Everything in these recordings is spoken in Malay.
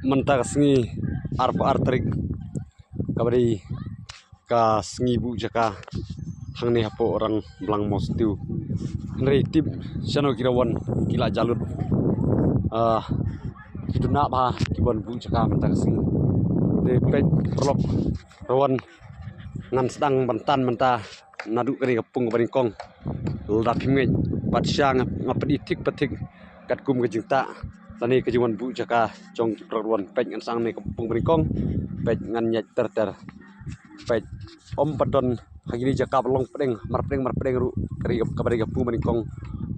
mentak sengi arpa artrik kabari ka sengi bu jaka hang ne hapo orang belang mos tiu nrei tip chano kirawan kila jalut kiduna ba kibon bu jaka mentak sengi de pet prolok rawan ngan sedang bentan menta nadu kari kapung baringkong lda pimngai patsyang ngapedi tik petik kat kum kejingta tani kejuan bu jaka jong kiprawan pet ngan sang ne kapung baringkong pet ngan nyat ter pet om padon hagini jaka belong pedeng mar pedeng ru kari kabari kapung baringkong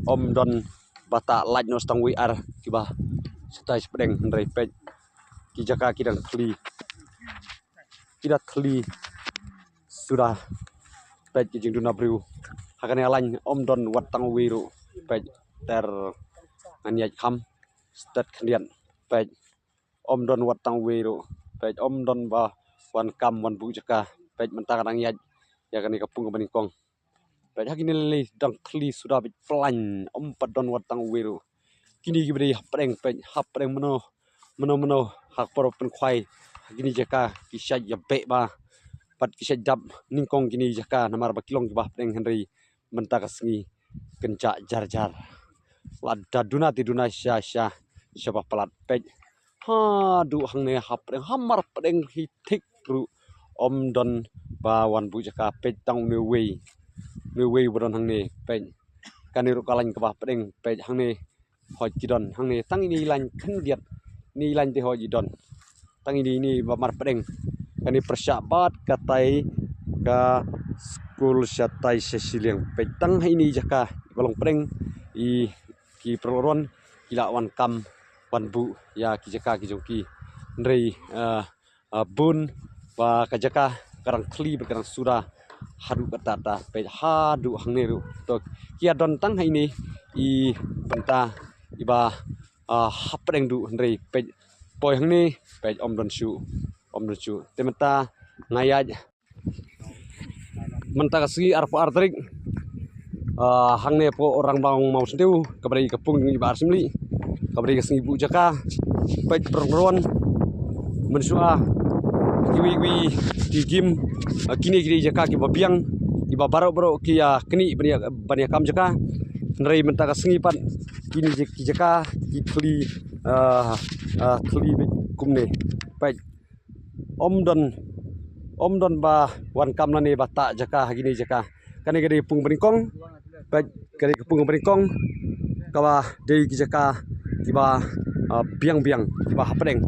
om don bata laj no stang wi ar kiba setai pedeng ndai pet ki jaka kidang kli kidat kli sudah pet kijing duna briu hakane alany om don watang wiru pet ter nganyat kham stat khndian pet om don watang wiru pet om don ba wan kam wan bu jaka pet mentang rang yat ya kani kapung baringkong pet hakini le dang kli sudah bit flan om padon watang wiru kini gibri preng pet hap preng meno hak poro pen khwai hakini jaka kisaj ya be ba pat kisah dap ningkong gini jaka namar bakilong bah peng Henry mentak sengi kencak jar lada duna ti duna sya siapa pelat pej du hang ne hap peng hamar peng hitik ru om don bawan bu jaka pej tang ne wei bodon hang ne pej kaniru kalanh ke bah peng pej hang ne hoj kidon hang ne tang ini lan khendiat ni lan te hoj idon tang ini bamar peng kani persiapat katai ka skul syatai sesiliang petang ini jaka balong preng i ki proron kila wan kam wan bu ya ki jaka ki jongki ndrei bun ba ka jaka karang kli berkarang surah hadu katata pe hadu hangneru to kia don tang ini i benta iba hapreng du ndrei pe poi hangni pe om don chu tementa ngayaj menta kasih arpa artrik hangne po orang bang mau sentiu kabari kapung ibar simli kabari kasih bu jaka pet perron mensua kiwi gim kini jaka ki babiang iba baro kia keni bania kam jaka nrei menta kasih pan kini jaka ki kli kumne pet om don ba wan kam lani bata jaka hagini jaka kani gadi pung baringkong pet gadi pung baringkong kawa dei jaka kiba biang kiba hapdeng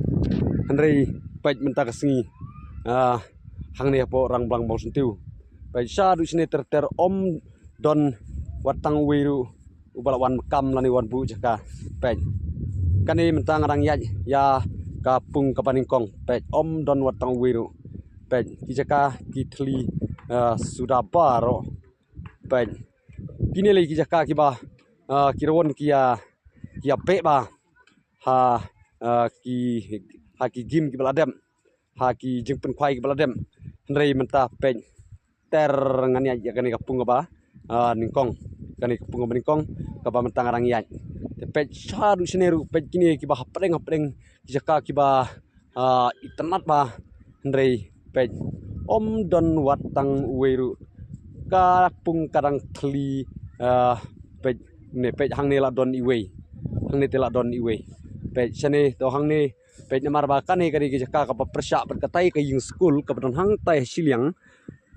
handrei pet menta kasingi hang ne po rang blang bau sentiu pet sa du sine ter om don watang wiru ubalawan kam lani wan bu jaka pet kani menta ngarang ya kapung kapaningkong pet om don watang wiru pet kijaka kitli sudah baro pet kini lagi kijaka kiba kirawon kia pe ba ki gim ki baladem ki jengpen khwai ki baladem ndrei menta pet ter ngania ya kani kapung ba ningkong kani kapung ningkong kaba menta ngarang ya pet sadu sineru pet kini kiba hapreng kijaka kiba itenat ba ndrei pet om don watang wiru kapung kadang kli pet hang ne la don iwei hang ne tela don iwei pet sane to hang ne pet namar ba kani jaka ka persya berkatai ke ying school ka badon hang tai siliang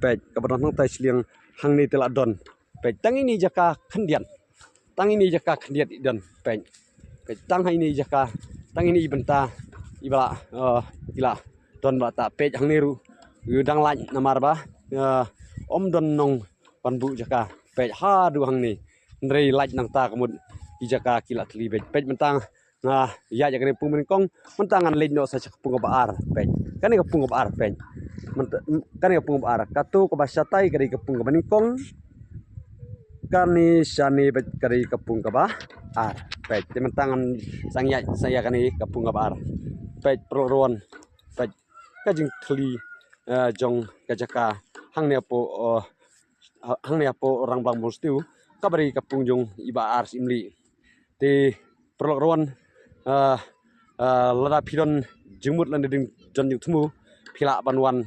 pet ka badon hang tai siliang hang ne tela don pet tang ini jaka khendian idon pet tang ini jaka tang ini benta ibala ila don bata pet hang neru udang laj namar ba om don nong panbu jaka pet hadu hang ni ndrei laj nang ta kamut jaka kila tli pet mentang ya jakane pung meringkong mentangan leño sa kapung baar pet kani kapung baar pet kani kapung baar katu ko basatai kari kapung meringkong kani sani bet kari kapung baar pet mentangan saya kani kapung baar pet proron pet kajing kli jong kajaka hang ne po orang bang mustiu kabari kapung jong iba ar simli te perloron lada pidon jengmut lan ding jon yu thmu phila banwan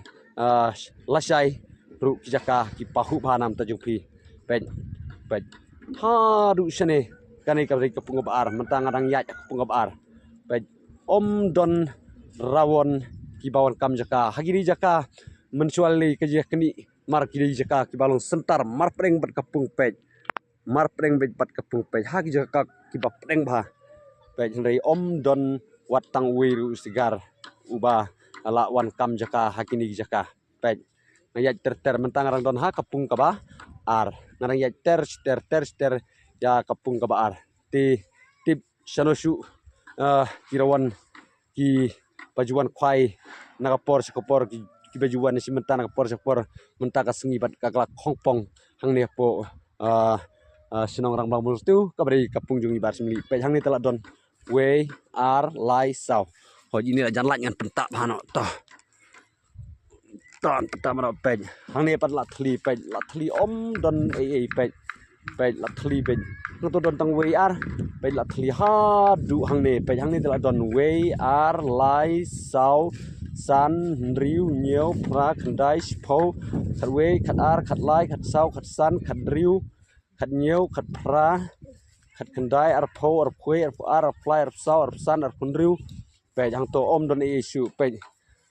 lasai ru kijaka ki pahu bhanam ta jungpi pej ha du sene kani kabri kapung bar mentang adang ya kapung bar pej don rawon ki bawan kam jaka hagiri jaka mencuali ke kini mar kiri jaka ki balong sentar mar preng bat kapung pej mar preng bet bat kapung pej hagi jaka ki ba preng ba pej hendai don watang wiru sigar uba ala wan kam jaka hakini jaka pej ngayat ter mentang arang don ha kapung kaba ar ngarang ya ter ya kapung kaba ar ti tip sanosu kirawan ki bajuan kwai nakapor sekopor ki bajuan si mentang nakapor sekopor mentang kasengi bat kaklak hongpong hang ne po senong rang bang tu kabri kapung jungi bar semili pej hang ni telah don we ar lai sau ho ini jan lat ngan pentak bano toh ton pertama pej hang ni pat lat thli don pej lat thli pej tu don tang we ar pej lat thli ha du hang ni telah don we ar lai sau san riu nhiều pra khandai spo khat we khat ar khat lai khat sau khat san khat riu khat nhiều khat pra khat khandai ar pho ar phue ar fly ar sau ar san ar punriu pej hang to don isu pej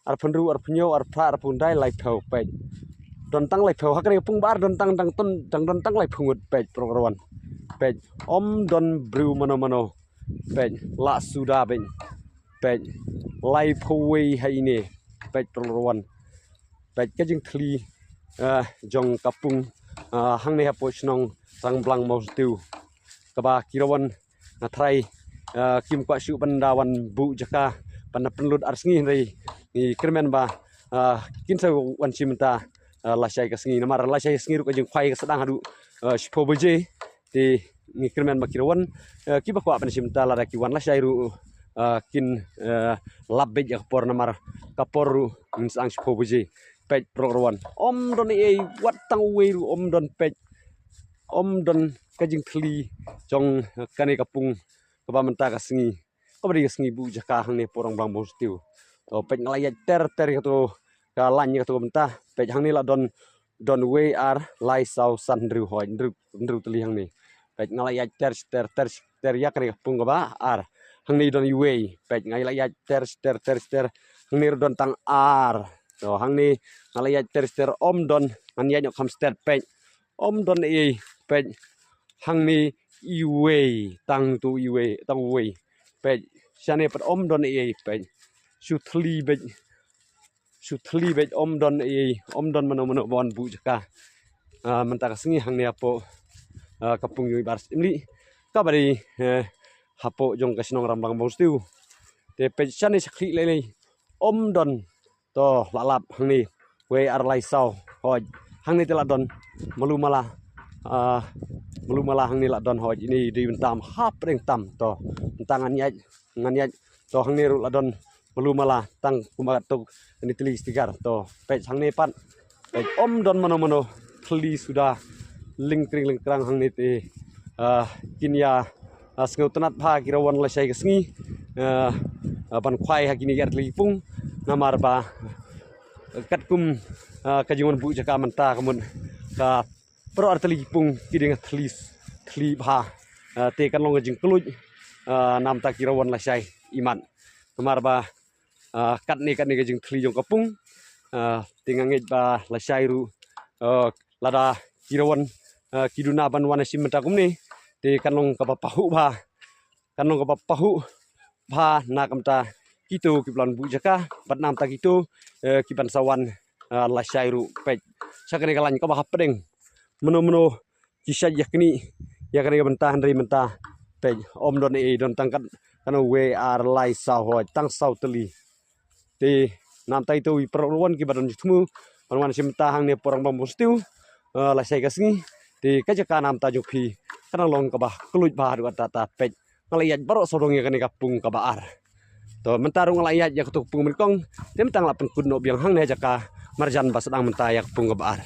ar punriu ar phnyo ar pra ar pundai lai pho pej don tang lai pho hakre pung bar don tang ton don tang lai phungut pej program pej don bru mano pej la suda pej lai phoi hai ni pej program pej ka jing thli jong kapung hang ne hapo snong sang blang mau tiu kaba kirawan thrai kim kwa shu bandawan bu jaka pan penlut arsngi rei ni kermen ba kin sa wan chimta lasai ka sngi namar lasai sngi ru ka jing phai ka sedang hadu spo beje ti ni kermen ba kirawan ki ba kwa pan chimta la ki wan lasai ru kin labbe jak por namar kapor ru sang spo beje pej program don e wat tang we ru don pej don kajing thli jong kani kapung kaba menta ka sengi kabri ka sengi bu jaka hang ne porong bang bos tiu to pej ngalaya ter to ka lan ka to menta pej hang ni la don we ar lai sau san riu hoi ndru tli hang ni pej ngalaya ter ya kani kapung kaba ar hang ni don we pej ngalaya ter hang ni don tang ar to hang ni ngalaya ter don anya nyok kam ster pej don e pej hang ni iwe tang we pej sane pat don e pej su thli bej don e don mano bon bu jaka menta ka sengi hang ni apo kapung yu bar imli kabari hapo jong kasnong rambang bostiu te pej sane sakhi lele don to lalap hang ni we ar lai sau hoj hang ni tela don malu mala hang ni la don hoj ini di bentam hap reng tam to tangan ngan to hang ni ru la don malu mala tang kumat to ni tli stigar to pej hang ni pan pej don mano thli sudah lingkring hang ni te kinya sngau tanat pha kirawan la sai kesngi ban khwai ha kini gar lipung namar ba kat kum kajungan bu jaka menta kamun ka pro arteli pung kiding thli bha te kan long jing kluj nam ta kirawan la sai iman namar ba kat ni jing thli jong kapung tinganget ba la sai ru lada kirawan kiduna ban wana sim menta kum ni te kan long ka pahu bha na kamta kitu kiplan bu jaka bat nam ta kitu kiban sawan la sai ru pej sakane kalan ka ba pedeng meno kisah yakni bentah dari mentah pej don e don tangkat kana we ar lai sau hoj tang sau teli te nam tai tu perluan ki badan jutmu perluan simta hang ne porang bambus tiu la sai kasngi te kajaka nam ta jupi kana long ka ba kluj ba ru ta pej ngalayat baro sodong ya kani kapung ka ba ar to mentarung ngalayat ya kutuk pung melkong tem tang la pen kun no biang hang ne jaka marjan ba sedang mentah ya kapung ka ba ar